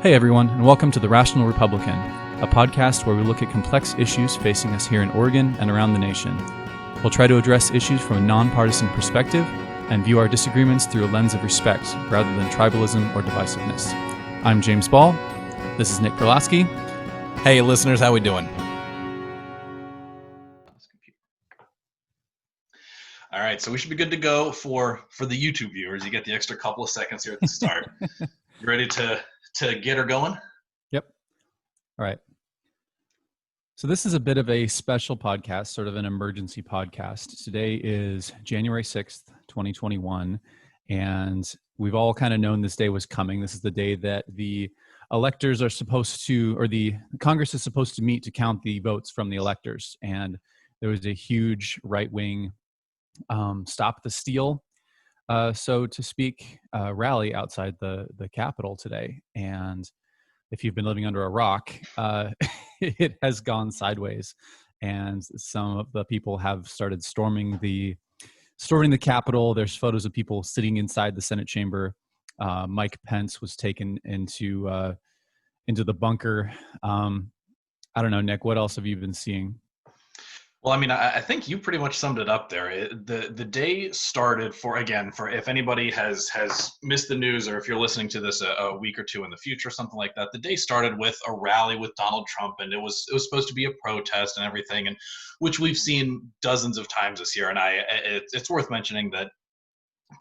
Hey everyone, and welcome to The Rational Republican, a podcast where we look at complex issues facing us here in Oregon and around the nation. We'll try to address issues from a nonpartisan perspective and view our disagreements through a lens of respect rather than tribalism or divisiveness. I'm James Ball. This is Nick Perlasky. Hey listeners, how we doing? All right, so we should be good to go for the YouTube viewers. You get the extra couple of seconds here at the start. You ready to get her going? Yep. All right. So this is a bit of a special podcast, sort of an emergency podcast. Today is January 6th, 2021, and we've all kind of known this day was coming. This is the day that the electors are supposed to, or the Congress is supposed to meet to count the votes from the electors. And there was a huge right-wing Stop the Steal, so to speak, rally outside the Capitol today. And if you've been living under a rock, it has gone sideways, and some of the people have started storming the Capitol. There's photos of people sitting inside the Senate chamber. Mike Pence was taken into the bunker. I don't know, Nick, what else have you been seeing? Well, I mean, I think you pretty much summed it up there. The day started for if anybody has missed the news, or if you're listening to this a week or two in the future, something like that. The day started with a rally with Donald Trump, and it was supposed to be a protest and everything, and which we've seen dozens of times this year. And it's worth mentioning that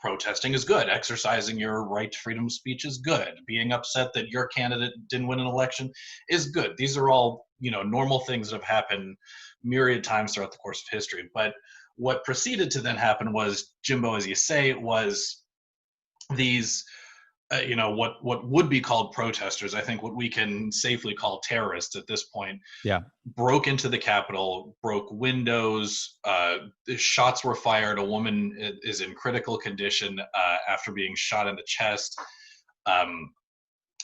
protesting is good. Exercising your right to freedom of speech is good. Being upset that your candidate didn't win an election is good. These are all, normal things that have happened myriad times throughout the course of history. But what proceeded to then happen was, Jimbo, as you say, was these what would be called protesters, I think what we can safely call terrorists at this point, broke into the Capitol, broke windows, shots were fired. A woman is in critical condition after being shot in the chest.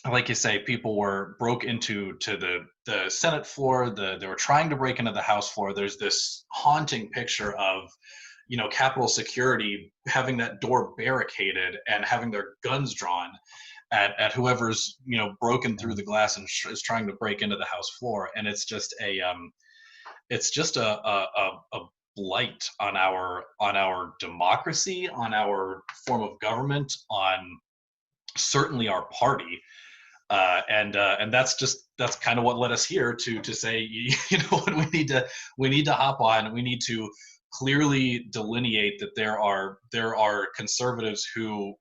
Like you say, people broke into the Senate floor. They were trying to break into the House floor. There's this haunting picture of Capitol security having that door barricaded and having their guns drawn at whoever's broken through the glass and is trying to break into the House floor. And it's just a blight on our democracy, on our form of government, on certainly our party. And that's kind of what led us here to say, what we need to hop on. We need to clearly delineate that there are conservatives who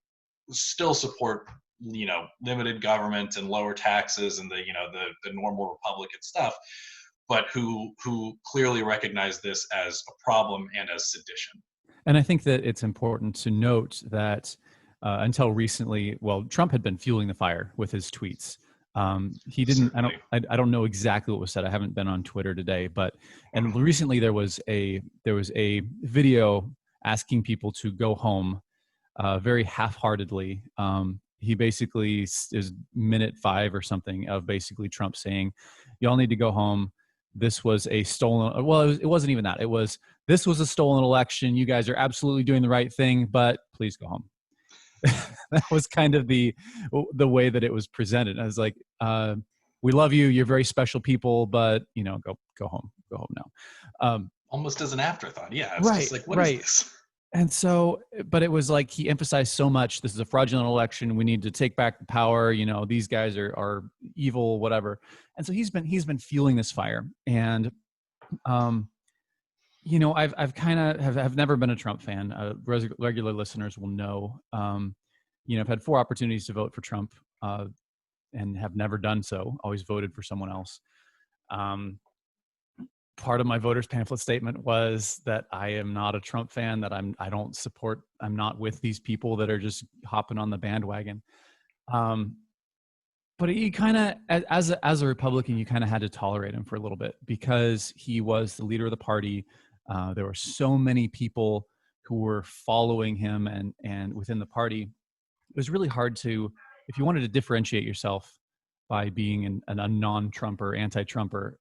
still support limited government and lower taxes and the normal Republican stuff, but who clearly recognize this as a problem and as sedition. And I think that it's important to note that until recently, Trump had been fueling the fire with his tweets. He didn't. Certainly. I don't know exactly what was said. I haven't been on Twitter today, and recently there was a video asking people to go home, very half-heartedly. He basically is minute 5 or something of basically Trump saying, "Y'all need to go home. This was a stolen." Well, it wasn't even that. This was a stolen election. You guys are absolutely doing the right thing, but please go home. That was kind of the way that it was presented. I was like, we love you. You're very special people, but go home now. Almost as an afterthought. Yeah. It's right. Just like, what is this? And so, but it was like, he emphasized so much, this is a fraudulent election. We need to take back the power. These guys are evil, whatever. And so he's been fueling this fire. And, I've kind of have never been a Trump fan. Regular listeners will know. I've had 4 opportunities to vote for Trump, and have never done so. Always voted for someone else. Part of my voters pamphlet statement was that I am not a Trump fan. That I'm not with these people that are just hopping on the bandwagon. But you kind of, as a Republican, you kind of had to tolerate him for a little bit because he was the leader of the party. There were so many people who were following him and within the party. It was really hard to, if you wanted to differentiate yourself by being a non-Trumper, anti-Trumper,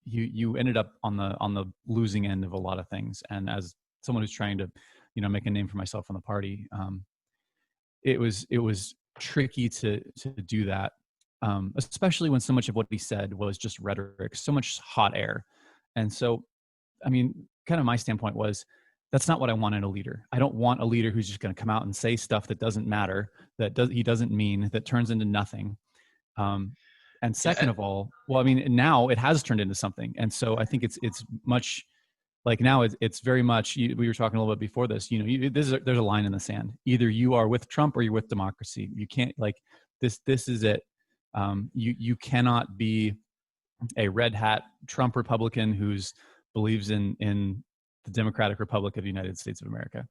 you ended up on the losing end of a lot of things. And as someone who's trying to, make a name for myself in the party, it was tricky to do that. especially when so much of what he said was just rhetoric, so much hot air. And so, I mean, kind of my standpoint was that's not what I want in a leader. I don't want a leader who's just going to come out and say stuff that doesn't matter, he doesn't mean, that turns into nothing. Um, and second Yeah, of all, well, I mean, now it has turned into something, and so I think it's much like now it's very much. We were talking a little bit before this. There's a line in the sand. Either you are with Trump or you're with democracy. You can't like this. This is it. You cannot be a red hat Trump Republican who's believes in the Democratic Republic of the United States of America.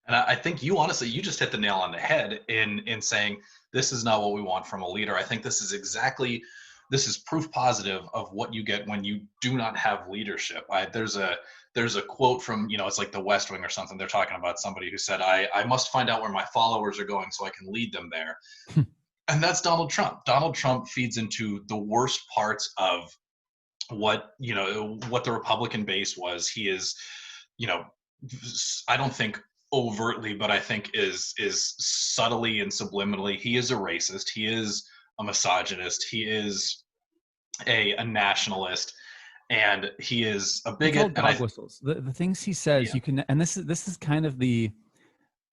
and I think you honestly, you just hit the nail on the head in saying this is not what we want from a leader. I think this is proof positive of what you get when you do not have leadership. There's a quote from, it's like the West Wing or something. They're talking about somebody who said, I must find out where my followers are going so I can lead them there. And that's Donald Trump. Donald Trump feeds into the worst parts of what the Republican base was. He is, you know, I don't think overtly, but I think is subtly and subliminally, he is a racist. He is a misogynist. He is a nationalist, and he is a It's all bigot. And dog whistles. The things he says, yeah, you can, and this is kind of the,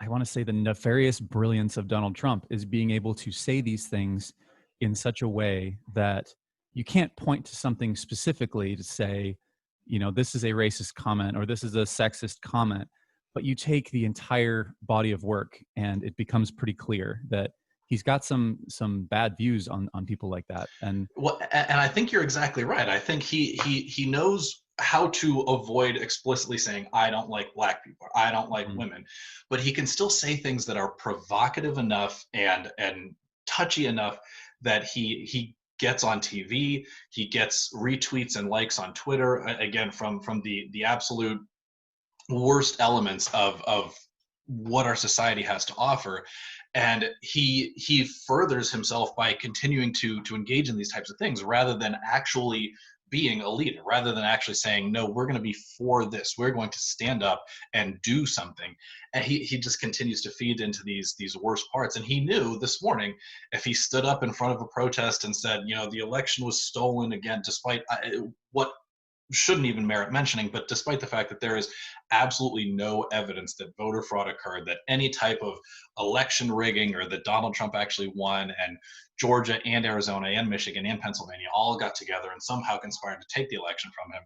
I want to say the nefarious brilliance of Donald Trump is being able to say these things in such a way that you can't point to something specifically to say, this is a racist comment or this is a sexist comment, but you take the entire body of work and it becomes pretty clear that he's got some bad views on people like that. And well, and I think you're exactly right. I think he knows how to avoid explicitly saying I don't like black people, I don't like mhm, women, but he can still say things that are provocative enough and touchy enough that he gets on TV, he gets retweets and likes on Twitter, again from the absolute worst elements of what our society has to offer, and he furthers himself by continuing to engage in these types of things rather than actually being a leader, rather than actually saying no, we're going to be for this, we're going to stand up and do something. And he just continues to feed into these worst parts. And he knew this morning, if he stood up in front of a protest and said, the election was stolen again, despite what shouldn't even merit mentioning, but despite the fact that there is absolutely no evidence that voter fraud occurred, that any type of election rigging, or that Donald Trump actually won, and Georgia and Arizona and Michigan and Pennsylvania all got together and somehow conspired to take the election from him.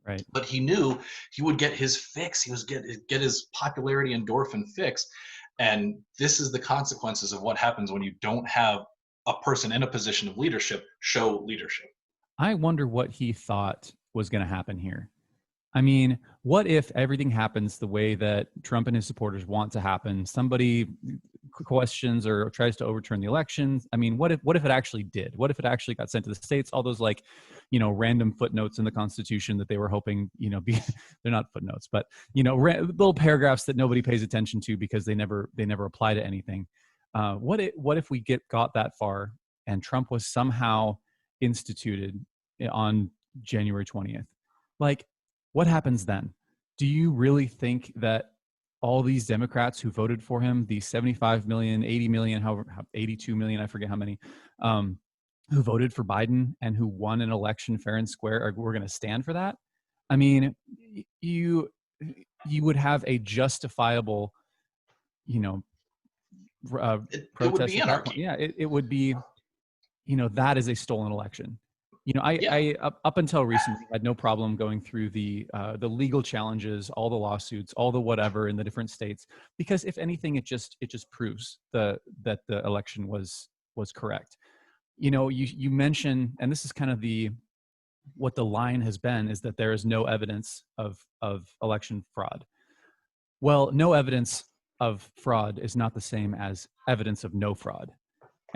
right. But he knew he would get his fix. He was get his popularity endorphin fix. And this is the consequences of what happens when you don't have a person in a position of leadership show leadership. I wonder what he thought was going to happen here. I mean, what if everything happens the way that Trump and his supporters want to happen? Somebody questions or tries to overturn the elections. I mean, what if it actually did? What if it actually got sent to the states? All those random footnotes in the Constitution that they were hoping, they're not footnotes, but little paragraphs that nobody pays attention to because they never apply to anything. What if we got that far and Trump was somehow instituted on January 20th? Like, what happens then? Do you really think that all these Democrats who voted for him, the 75 million, 80 million, however, 82 million, I forget how many, who voted for Biden and who won an election fair and square, we're going to stand for that? I mean, you would have a justifiable, you know, It would protest be at that point. anarchy. Yeah, it would be, that is a stolen election. Yeah. I up until recently had no problem going through the legal challenges, all the lawsuits, all the whatever in the different states, because if anything, it just proves that the election was correct. You mentioned, and this is kind of what the line has been, is that there is no evidence of election fraud. Well, no evidence of fraud is not the same as evidence of no fraud.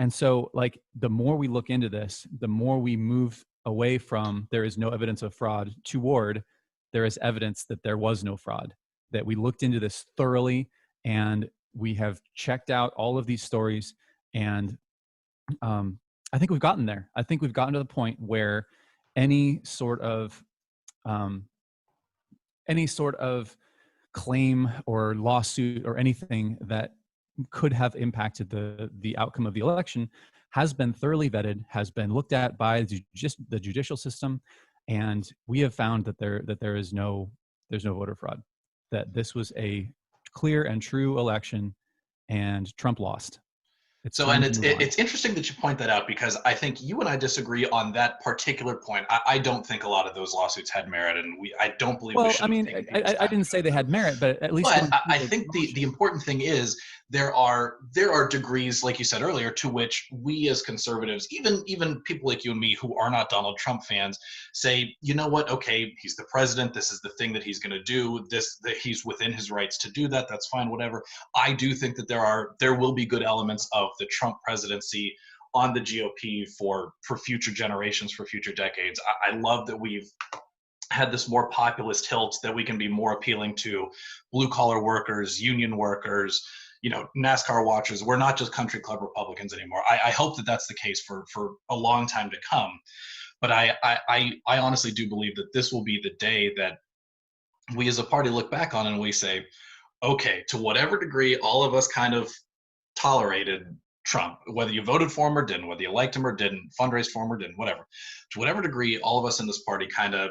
And so, like, the more we look into this, the more we move away from there is no evidence of fraud toward there is evidence that there was no fraud, that we looked into this thoroughly and we have checked out all of these stories. And I think we've gotten there. I think we've gotten to the point where any sort of um, any sort of claim or lawsuit or anything that could have impacted the outcome of the election has been thoroughly vetted, has been looked at by the judicial system, and we have found that there's no voter fraud, that this was a clear and true election, and Trump lost. It's So, and time to it's move on. it's interesting that you point that out, because I think you and I disagree on that particular point. I don't think a lot of those lawsuits had merit, and I don't believe we Well, I should have mean, taken people's I time to didn't go say to they them. had merit, but at least But going through I the think the motions. important thing is there are degrees, like you said earlier, to which we as conservatives, even people like you and me who are not Donald Trump fans, say, you know what? Okay, he's the president. This is the thing that he's going to do. That he's within his rights to do that. That's fine. Whatever. I do think that there will be good elements of the Trump presidency on the GOP for future generations, for future decades. I love that we've had this more populist tilt, that we can be more appealing to blue collar workers, union workers, NASCAR watchers. We're not just country club Republicans anymore. I hope that that's the case for a long time to come. But I honestly do believe that this will be the day that we as a party look back on and we say, okay, to whatever degree all of us kind of tolerated Trump, whether you voted for him or didn't, whether you liked him or didn't, fundraised for him or didn't, whatever, to whatever degree all of us in this party kind of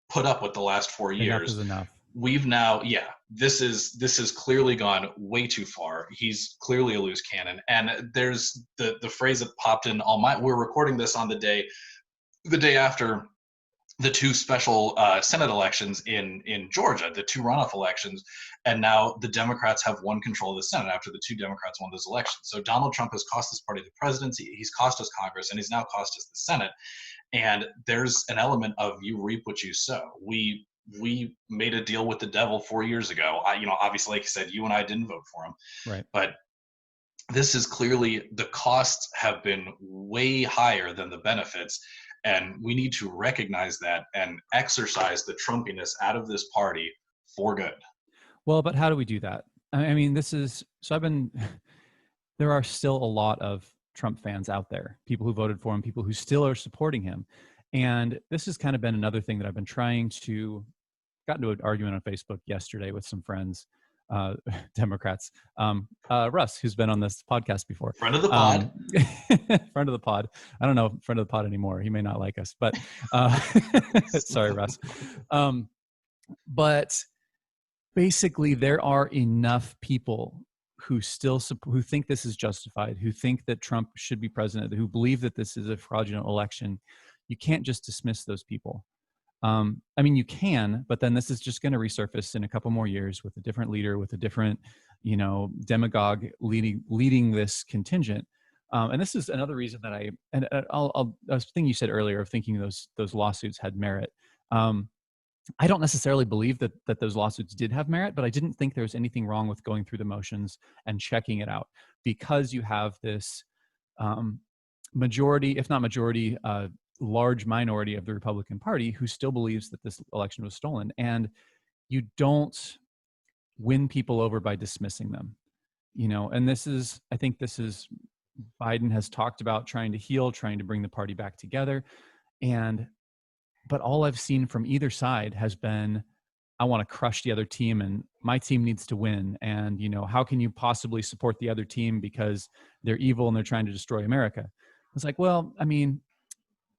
put up with the last four Enough years, is enough. we've now, yeah, this has clearly gone way too far. He's clearly a loose cannon. And there's the phrase that popped in all my, we're recording this on the day after the two special Senate elections in Georgia, the two runoff elections, and now the Democrats have won control of the Senate after the two Democrats won those elections. So Donald Trump has cost this party the presidency, he's cost us Congress, and he's now cost us the Senate. And there's an element of you reap what you sow. We made a deal with the devil 4 years ago. Obviously, like you said, you and I didn't vote for him, Right. but this is clearly, the costs have been way higher than the benefits, and we need to recognize that and exercise the Trumpiness out of this party for good. Well, but how do we do that? I mean, this is so. There are still a lot of Trump fans out there, people who voted for him, people who still are supporting him. And this has kind of been another thing that I've been trying to, got into an argument on Facebook yesterday with some friends, Democrats. Russ, who's been on this podcast before. Friend of the pod. Friend of the pod. I don't know friend of the pod anymore. He may not like us, but sorry, Russ. But basically, there are enough people who think this is justified, who think that Trump should be president, who believe that this is a fraudulent election. You can't just dismiss those people. I mean, you can, but then this is just going to resurface in a couple more years with a different leader, with a different, demagogue leading this contingent. And this is another reason that a thing you said earlier of thinking those lawsuits had merit. I don't necessarily believe that those lawsuits did have merit, but I didn't think there was anything wrong with going through the motions and checking it out, because you have this majority, if not majority, large minority of the Republican Party who still believes that this election was stolen. And you don't win people over by dismissing them, and I think this is, Biden has talked about trying to heal, trying to bring the party back together. But all I've seen from either side has been, I want to crush the other team and my team needs to win. And, how can you possibly support the other team because they're evil and they're trying to destroy America? It's like, well, I mean,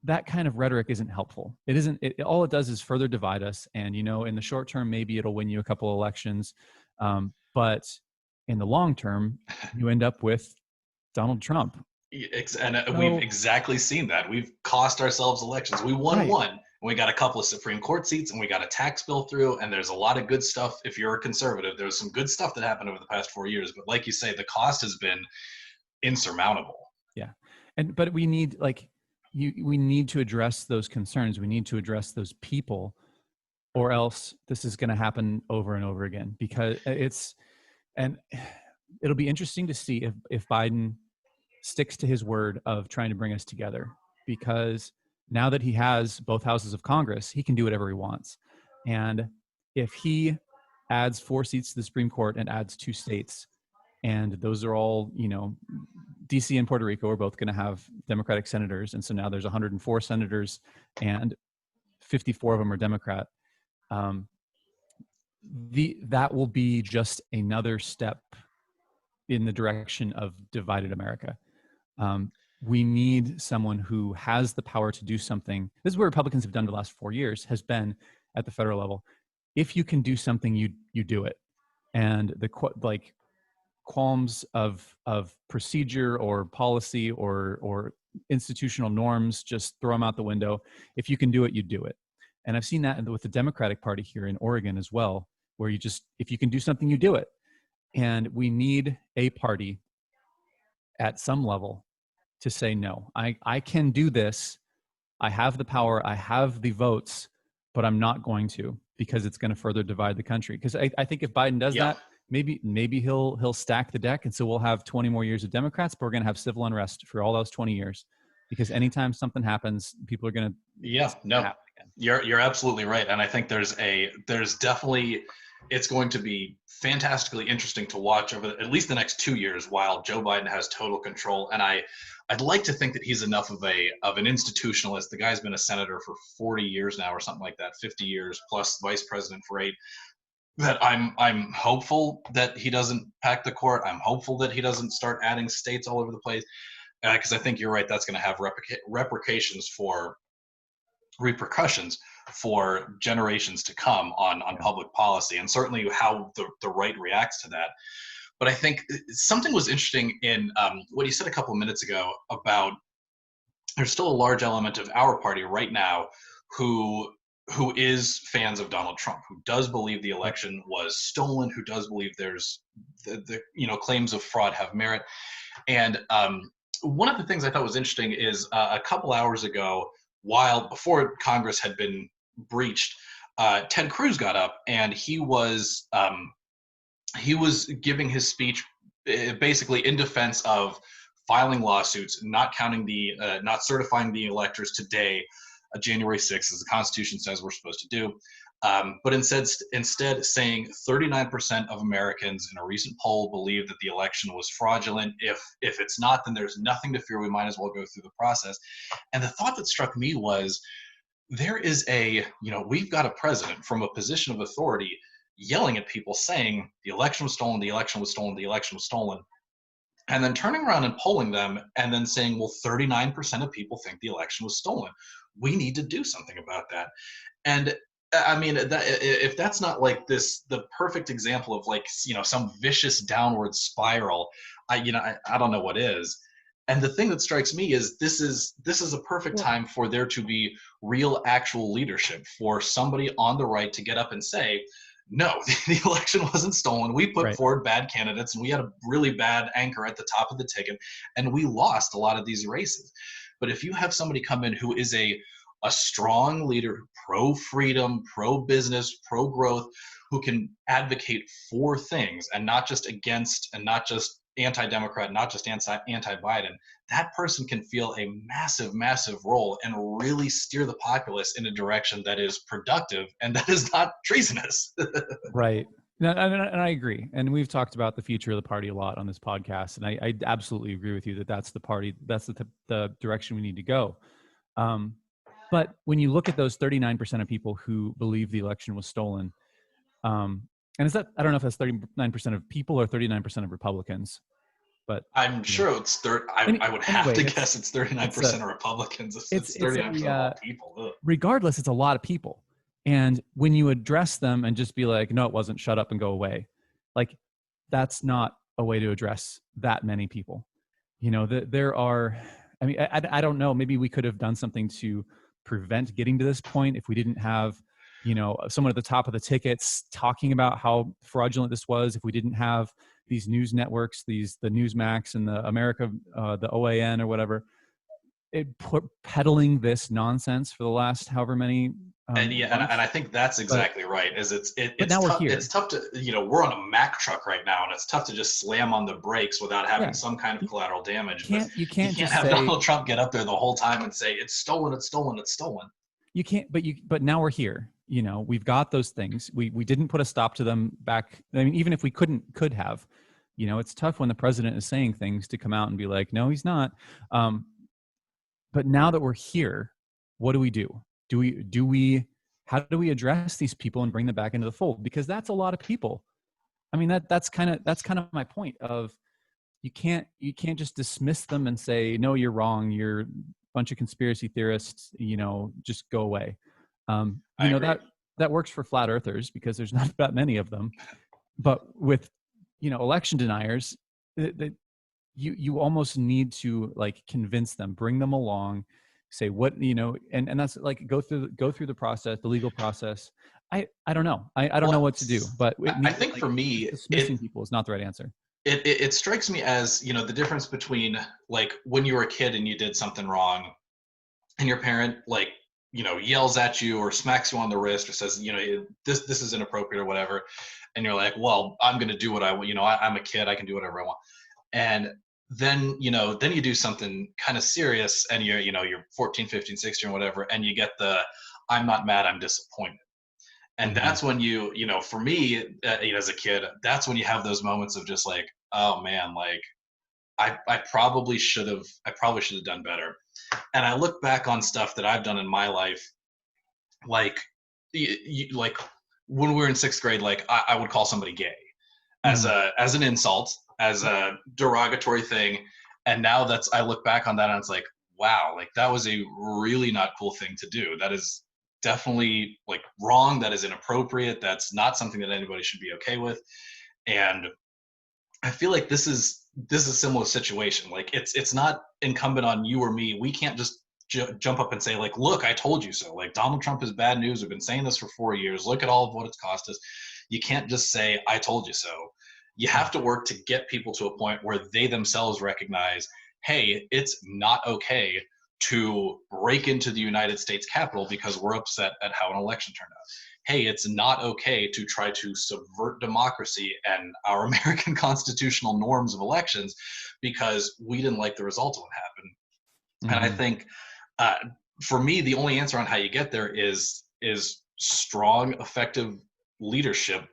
that kind of rhetoric isn't helpful. It isn't, all it does is further divide us. And, in the short term, maybe it'll win you a couple of elections. But in the long term, you end up with Donald Trump. And we've exactly seen that. We've cost ourselves elections. We won one, and we got a couple of Supreme Court seats, and we got a tax bill through, and there's a lot of good stuff. If you're a conservative, there's some good stuff that happened over the past 4 years. But like you say, the cost has been insurmountable. Yeah. But we need, we need to address those concerns. We need to address those people, or else this is going to happen over and over again, because it'll be interesting to see if Biden sticks to his word of trying to bring us together, because now that he has both houses of Congress, he can do whatever he wants. And if he adds 4 seats to the Supreme Court and adds 2 states, and those are all, DC and Puerto Rico are both going to have Democratic senators. And so now there's 104 senators and 54 of them are Democrat. That will be just another step in the direction of divided America. Um, we need someone who has the power to do something. This is what Republicans have done the last 4 years, has been at the federal level. If you can do something, you do it. And the like qualms of procedure or policy or institutional norms, just throw them out the window. If you can do it, you do it. And I've seen that with the Democratic Party here in Oregon as well, where you just, if you can do something, you do it. And we need a party at some level to say, no, I can do this. I have the power, I have the votes, but I'm not going to, because it's going to further divide the country. Because I think if Biden does Yeah. that, maybe he'll stack the deck, and so we'll have 20 more years of Democrats, but we're going to have civil unrest for all those 20 years. Because anytime something happens, people are going to, Yeah, no, you're absolutely right, and I think there's definitely, it's going to be fantastically interesting to watch over at least the next 2 years while Joe Biden has total control. And I'd like to think that he's enough of an institutionalist. The guy's been a senator for 40 years now, or something like that, 50 years plus vice president for 8. That I'm hopeful that he doesn't pack the court. I'm hopeful that he doesn't start adding states all over the place, because I think you're right. That's going to have repercussions for generations to come on public policy, and certainly how the right reacts to that. But I think something was interesting in what you said a couple of minutes ago about there's still a large element of our party right now who is fans of Donald Trump, who does believe the election was stolen, who does believe there's the claims of fraud have merit. And one of the things I thought was interesting is a couple hours ago, while before Congress had been breached, Ted Cruz got up and he was giving his speech basically in defense of filing lawsuits, not certifying the electors today, January 6th, as the Constitution says we're supposed to do. But instead saying 39% of Americans in a recent poll believe that the election was fraudulent. If it's not, then there's nothing to fear. We might as well go through the process. And the thought that struck me was, there is we've got a president from a position of authority yelling at people saying the election was stolen, the election was stolen, the election was stolen, and then turning around and polling them and then saying, well, 39% of people think the election was stolen. We need to do something about that. And I mean, if that's not like the perfect example of some vicious downward spiral, I don't know what is. And the thing that strikes me is this is a perfect time for there to be real, actual leadership, for somebody on the right to get up and say, no, the election wasn't stolen. We put forward bad candidates, and we had a really bad anchor at the top of the ticket, and we lost a lot of these races. But if you have somebody come in who is a strong leader, pro-freedom, pro-business, pro-growth, who can advocate for things and not just against, and not just anti-Democrat, not just anti-Biden, that person can feel a massive, massive role and really steer the populace in a direction that is productive and that is not treasonous. Right. And I agree. And we've talked about the future of the party a lot on this podcast. And I absolutely agree with you that that's the party, that's the direction we need to go. But when you look at those 39% of people who believe the election was stolen, and is that, I don't know if that's 39% of people or 39% of Republicans, but I'm sure it's I would have to guess it's 39% of Republicans. It's 39% of all people. Ugh. Regardless, it's a lot of people. And when you address them and just be like, no, it wasn't, shut up and go away, like, that's not a way to address that many people. There are, I mean, I don't know, maybe we could have done something to prevent getting to this point if we didn't have someone at the top of the tickets talking about how fraudulent this was, if we didn't have these news networks, the Newsmax and the America, the OAN or whatever, peddling this nonsense for the last however many and I think that's exactly right. It's tough to, we're on a Mack truck right now, and it's tough to just slam on the brakes without having some kind of collateral damage. You can't just have say, Donald Trump get up there the whole time and say it's stolen, it's stolen, it's stolen. You can't, but now we're here. We've got those things. We didn't put a stop to them back. I mean, even if we could have, it's tough when the president is saying things to come out and be like, no, he's not. But now that we're here, what do we do? How do we address these people and bring them back into the fold? Because that's a lot of people. I mean, that's kind of my point of, you can't just dismiss them and say, no, you're wrong, you're a bunch of conspiracy theorists, just go away. I agree. That works for flat earthers because there's not that many of them. But with election deniers, you almost need to like convince them, bring them along, say what, and that's like go through the process, the legal process. I don't know. I don't know Well, what to do, but I think like for just me, dismissing people is not the right answer. it strikes me as, the difference between like when you were a kid and you did something wrong and your parent like, yells at you or smacks you on the wrist or says, this is inappropriate or whatever. And you're like, well, I'm going to do what I want. I'm a kid. I can do whatever I want. And then, then you do something kind of serious and you're 14, 15, 16 or whatever. And you get I'm not mad, I'm disappointed. And Mm-hmm. that's when for me, as a kid, that's when you have those moments of just like, oh man, like I probably should have done better. And I look back on stuff that I've done in my life, like like when we were in sixth grade, like I would call somebody gay as Mm-hmm. an insult, as a derogatory thing. And now I look back on that and it's like, wow, like that was a really not cool thing to do. That is definitely like wrong. That is inappropriate. That's not something that anybody should be okay with. And I feel like this is a similar situation. Like it's not incumbent on you or me. We can't just jump up and say like, look, I told you so. Like Donald Trump is bad news. We've been saying this for 4 years. Look at all of what it's cost us. You can't just say I told you so. You have to work to get people to a point where they themselves recognize, hey, it's not okay to break into the United States Capitol because we're upset at how an election turned out. Hey, it's not okay to try to subvert democracy and our American constitutional norms of elections because we didn't like the result of what happened. And I Mm-hmm. think uh, for me, the only answer on how you get there is strong, effective leadership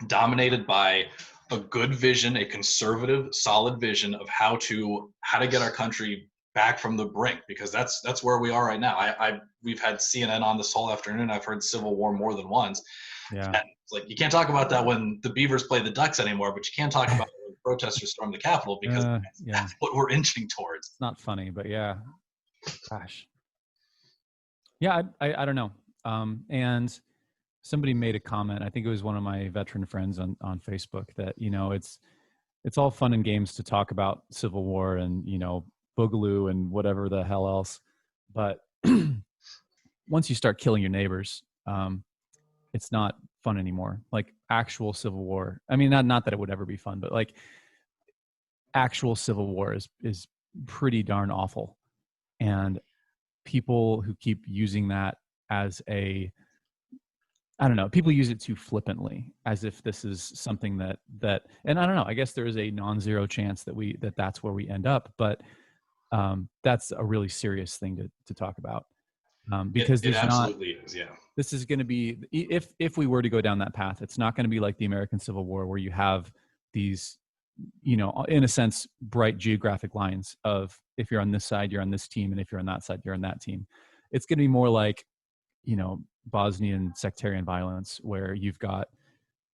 dominated by a good vision, a conservative, solid vision of how to get our country back from the brink, because that's where we are right now. We've had CNN on this whole afternoon. I've heard Civil War more than once. Yeah. And it's like you can't talk about that when the Beavers play the Ducks anymore, but you can talk about it when protesters storm the Capitol because Yeah. that's what we're inching towards. It's not funny, but yeah. Gosh. Yeah, I don't know. And somebody made a comment. I think it was one of my veteran friends on Facebook that, it's all fun and games to talk about Civil War and, Boogaloo and whatever the hell else. But once you start killing your neighbors, it's not fun anymore. Like actual Civil War. I mean, not that it would ever be fun, but like actual Civil War is pretty darn awful. And people who keep using that as I don't know, people use it too flippantly as if this is something that and I don't know, I guess there is a non-zero chance that's where we end up, but that's a really serious thing to talk about. Because It absolutely is, yeah. this is going to be, if we were to go down that path, it's not going to be like the American Civil War where you have these, in a sense, bright geographic lines of if you're on this side, you're on this team, and if you're on that side, you're on that team. It's going to be more like, Bosnian sectarian violence, where you've got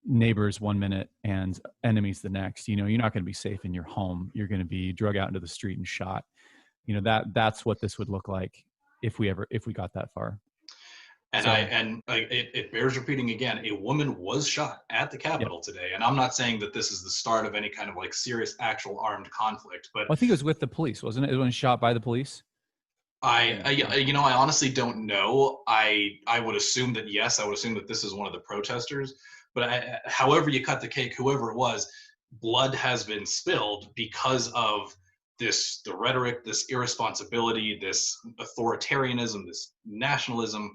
neighbors one minute and enemies the next. You're not going to be safe in your home. You're going to be drug out into the street and shot. That's what this would look like if we got that far. And So it bears repeating again, a woman was shot at the yeah, Capitol today. And I'm not saying that this is the start of any kind of like serious actual armed conflict, but well, I think it was with the police, wasn't it? It was shot by the police. I honestly don't know. I would assume that yes, I would assume that this is one of the protesters. But however you cut the cake, whoever it was, blood has been spilled because of the rhetoric, this irresponsibility, this authoritarianism, this nationalism.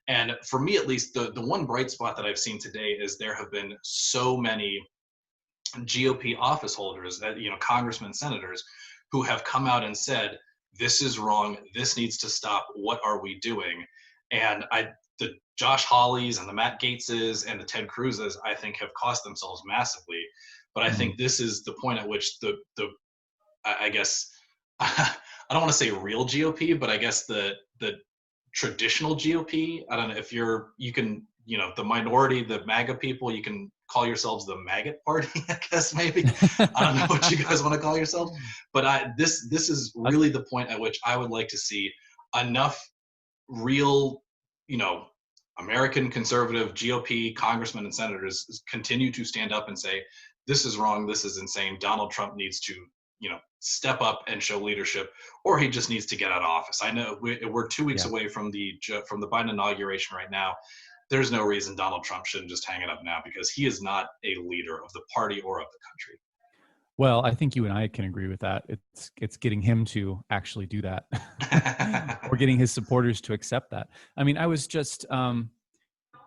And for me, at least, the one bright spot that I've seen today is there have been so many GOP office holders, that congressmen, senators, who have come out and said, "This is wrong. This needs to stop. What are we doing?" And the Josh Hawleys and the Matt Gaetzes and the Ted Cruzes, I think, have cost themselves massively. But I Mm-hmm. think this is the point at which I guess I don't want to say real GOP, but I guess the traditional GOP. I don't know if you can, the minority, the MAGA people, you can call yourselves the maggot party, I guess maybe. I don't know what you guys want to call yourselves, but this is really the point at which I would like to see enough real, you know, American conservative GOP congressmen and senators continue to stand up and say, this is wrong, this is insane. Donald Trump needs to, you know, step up and show leadership, or he just needs to get out of office. I know we're 2 weeks Yeah. away from the Biden inauguration right now. There's no reason Donald Trump shouldn't just hang it up now, because he is not a leader of the party or of the country. Well, I think you and I can agree with that. It's getting him to actually do that, or getting his supporters to accept that. I mean, I was just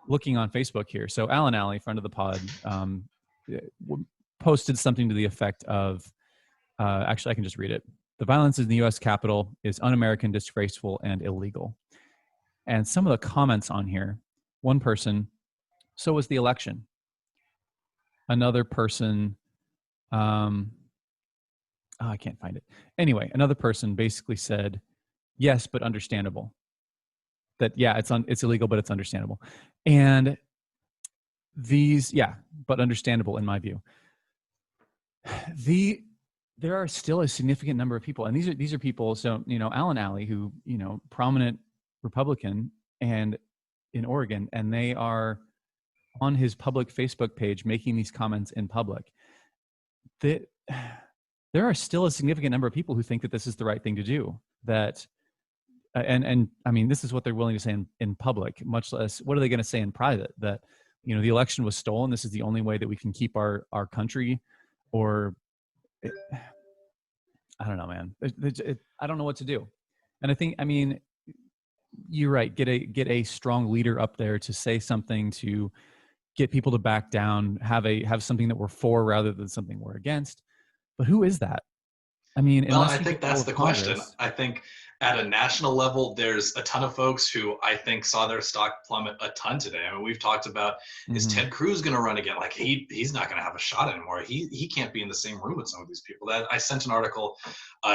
looking on Facebook here. So Alan Alley, friend of the pod, posted something to the effect of, actually, I can just read it. The violence in the U.S. Capitol is un-American, disgraceful, and illegal. And some of the comments on here, one person, so was the election. Another person, I can't find it. Anyway, another person basically said, yes, but understandable. That, yeah, it's illegal, but it's understandable. And these, yeah, but understandable in my view. There are still a significant number of people, and these are people. So, you know, Alan Alley, who, you know, prominent Republican and in Oregon, and they are on his public Facebook page making these comments in public. There are still a significant number of people who think that this is the right thing to do. That, and I mean, this is what they're willing to say in public, much less what are they going to say in private? That, you know, the election was stolen. This is the only way that we can keep our country, or I don't know, man. I don't know what to do. And I think, I mean, you're right. Get a strong leader up there to say something, to get people to back down, have something that we're for rather than something we're against. But who is that? I mean, well, I think that's the question. I think at a national level, there's a ton of folks who I think saw their stock plummet a ton today. I mean, we've talked about, is Ted Cruz going to run again? Like, he's not going to have a shot anymore. He can't be in the same room with some of these people. That I sent an article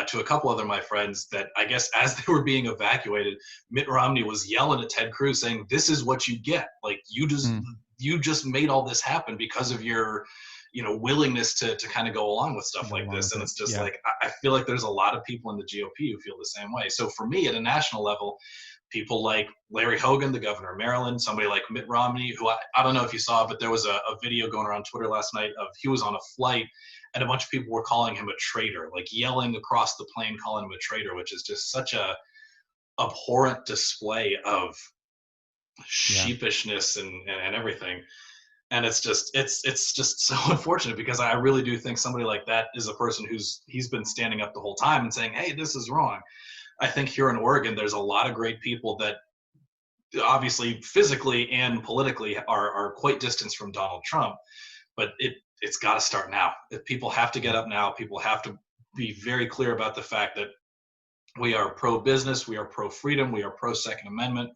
to a couple other my friends that I guess as they were being evacuated, Mitt Romney was yelling at Ted Cruz saying, "This is what you get. Like, you just made all this happen because of your, you know, willingness to kind of go along with stuff like this." And it's just like, I feel like there's a lot of people in the GOP who feel the same way. So for me, at a national level, people like Larry Hogan, the governor of Maryland, somebody like Mitt Romney, who I don't know if you saw, but there was a video going around Twitter last night of he was on a flight and a bunch of people were calling him a traitor, like yelling across the plane, calling him a traitor, which is just such a abhorrent display of sheepishness and everything. And it's just so unfortunate, because I really do think somebody like that is a person he's been standing up the whole time and saying, hey, this is wrong. I think here in Oregon, there's a lot of great people that obviously physically and politically are quite distanced from Donald Trump, but it's got to start now. If people have to get up now. People have to be very clear about the fact that we are pro-business, we are pro-freedom, we are pro-Second Amendment,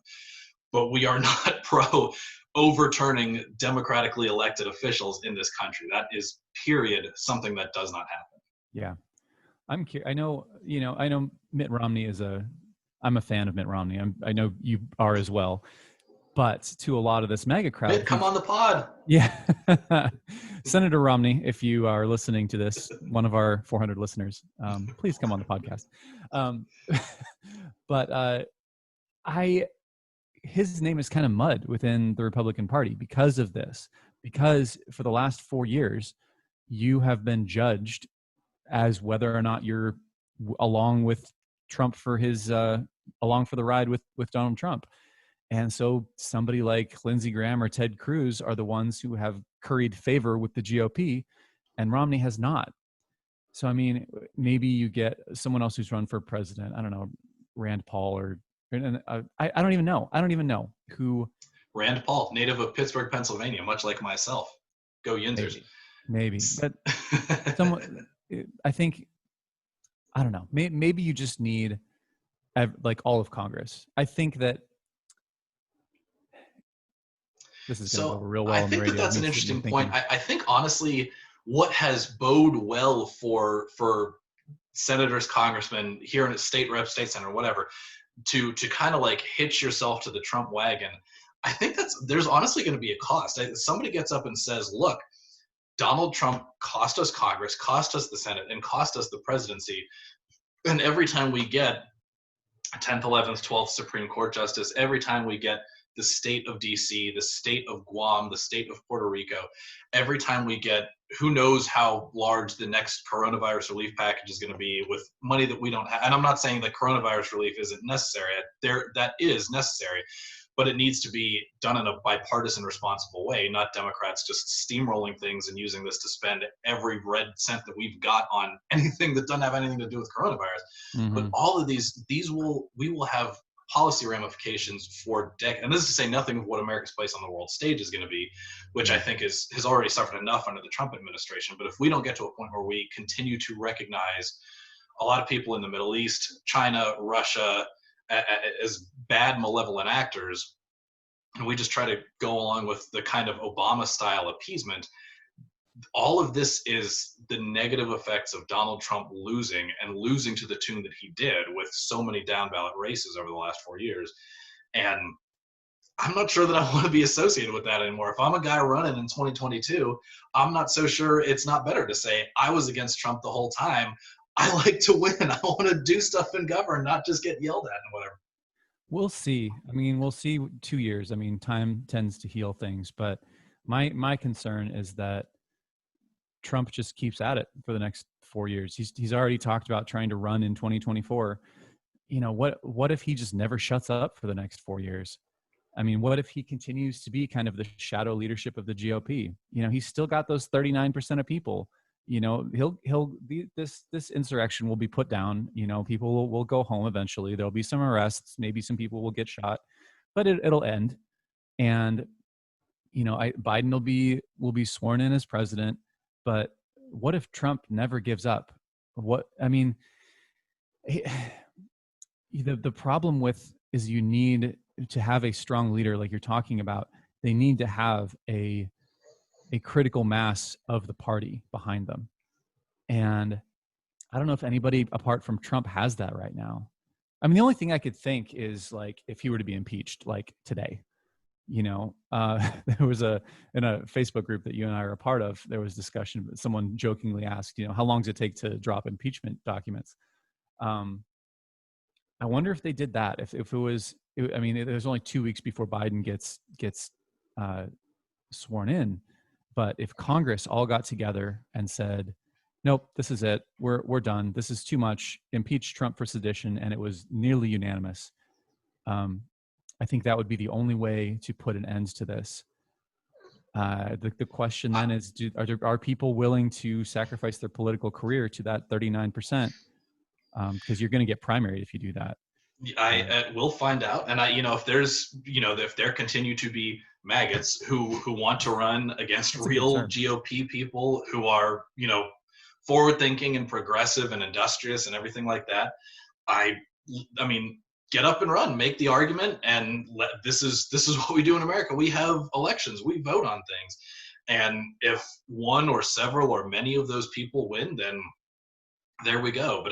but we are not pro overturning democratically elected officials in this country. That is, period, something that does not happen. Yeah. I know Mitt Romney I'm a fan of Mitt Romney. I know you are as well. But to a lot of this MAGA crowd, Mitt, come on the pod. Yeah. Senator Romney, if you are listening to this, one of our 400 listeners, please come on the podcast. But his name is kind of mud within the Republican Party because of this. Because for the last 4 years, you have been judged as whether or not you're along with Trump for his along for the ride with Donald Trump. And so somebody like Lindsey Graham or Ted Cruz are the ones who have curried favor with the GOP, and Romney has not. So, I mean, maybe you get someone else who's run for president. I don't know, Rand Paul or I don't even know. I don't even know who. Rand Paul, native of Pittsburgh, Pennsylvania, much like myself. Go Yinzers. Maybe. But someone, I think, I don't know. Maybe you just need like all of Congress. I think that this is going to go real well on the radio. I think that's an interesting point. I think, honestly, what has bode well for senators, congressmen here in a state rep, state senator, whatever, to kind of like hitch yourself to the Trump wagon, I think there's honestly going to be a cost. Somebody gets up and says, look, Donald Trump cost us Congress, cost us the Senate, and cost us the presidency. And every time we get 10th, 11th, 12th Supreme Court justice, every time we get the state of DC, the state of Guam, the state of Puerto Rico, every time we get who knows how large the next coronavirus relief package is going to be with money that we don't have. And I'm not saying that coronavirus relief isn't necessary. That is necessary, but it needs to be done in a bipartisan, responsible way, not Democrats just steamrolling things and using this to spend every red cent that we've got on anything that doesn't have anything to do with coronavirus. But all of we will have policy ramifications for decades. And this is to say nothing of what America's place on the world stage is going to be, which I think has already suffered enough under the Trump administration. But if we don't get to a point where we continue to recognize a lot of people in the Middle East, China, Russia, as bad, malevolent actors, and we just try to go along with the kind of Obama-style appeasement, all of this is the negative effects of Donald Trump losing to the tune that he did with so many down ballot races over the last 4 years. And I'm not sure that I want to be associated with that anymore. If I'm a guy running in 2022, I'm not so sure it's not better to say I was against Trump the whole time. I like to win. I want to do stuff and govern, not just get yelled at and whatever. We'll see. I mean, we'll see 2 years. I mean, time tends to heal things, but my concern is that Trump just keeps at it for the next 4 years. He's already talked about trying to run in 2024. You know, what if he just never shuts up for the next 4 years? I mean, what if he continues to be kind of the shadow leadership of the GOP? You know, he's still got those 39% of people. You know, this insurrection will be put down. You know, people will go home eventually. There'll be some arrests. Maybe some people will get shot, but it'll end. And you know, Biden will be sworn in as president. But what if Trump never gives up? The problem is you need to have a strong leader like you're talking about. They need to have a critical mass of the party behind them. And I don't know if anybody apart from Trump has that right now. I mean, the only thing I could think is like if he were to be impeached like today. You know, there was in a Facebook group that you and I are a part of, there was discussion, someone jokingly asked, you know, how long does it take to drop impeachment documents? I wonder if they did that, if it was, I mean, it was only 2 weeks before Biden gets sworn in, but if Congress all got together and said, nope, this is it, we're done, this is too much, impeach Trump for sedition, and it was nearly unanimous, I think that would be the only way to put an end to this. The question then is, are people willing to sacrifice their political career to that 39%? Because you're going to get primaried if you do that. I will find out. And if there continue to be maggots who want to run against real GOP people who are, forward thinking and progressive and industrious and everything like that, I mean, get up and run, make the argument, and this is what we do in America. We have elections, we vote on things. And if one or several or many of those people win, then there we go. But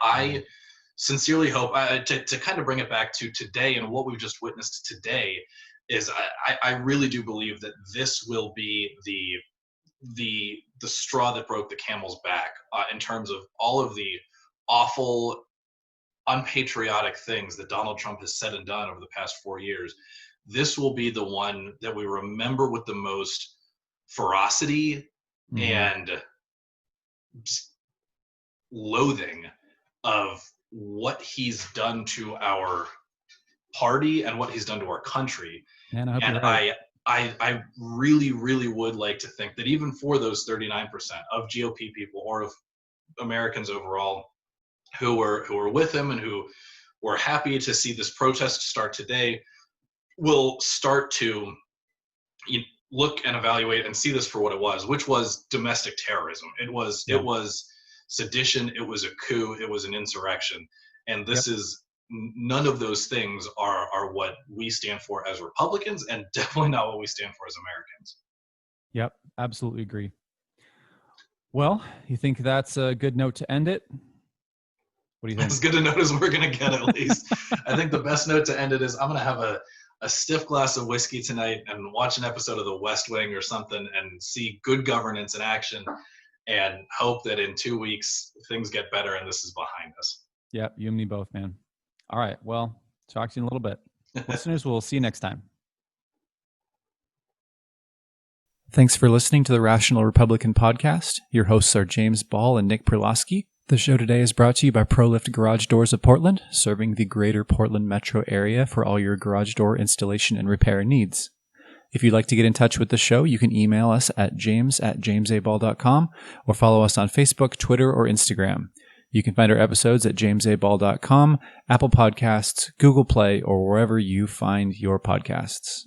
I sincerely hope, to kind of bring it back to today and what we've just witnessed today, is I really do believe that this will be the straw that broke the camel's back in terms of all of the awful, unpatriotic things that Donald Trump has said and done over the past 4 years. This will be the one that we remember with the most ferocity and loathing of what he's done to our party and what he's done to our country. Man, I really, really would like to think that even for those 39% of GOP people or of Americans overall who were with him and who were happy to see this protest start today, will start to look and evaluate and see this for what it was, which was domestic terrorism. It was sedition, it was a coup, it was an insurrection. And this is, none of those things are what we stand for as Republicans, and definitely not what we stand for as Americans. Yep, absolutely agree. Well, you think that's a good note to end it? What do you think? As good a note as we're going to get, at least. I think the best note to end it is I'm going to have a stiff glass of whiskey tonight and watch an episode of The West Wing or something and see good governance in action and hope that in 2 weeks things get better and this is behind us. Yeah, you and me both, man. All right. Well, talk to you in a little bit. Listeners, we'll see you next time. Thanks for listening to the Rational Republican podcast. Your hosts are James Ball and Nick Perlosky. The show today is brought to you by ProLift Garage Doors of Portland, serving the greater Portland metro area for all your garage door installation and repair needs. If you'd like to get in touch with the show, you can email us at james@jamesaball.com or follow us on Facebook, Twitter, or Instagram. You can find our episodes at jamesaball.com, Apple Podcasts, Google Play, or wherever you find your podcasts.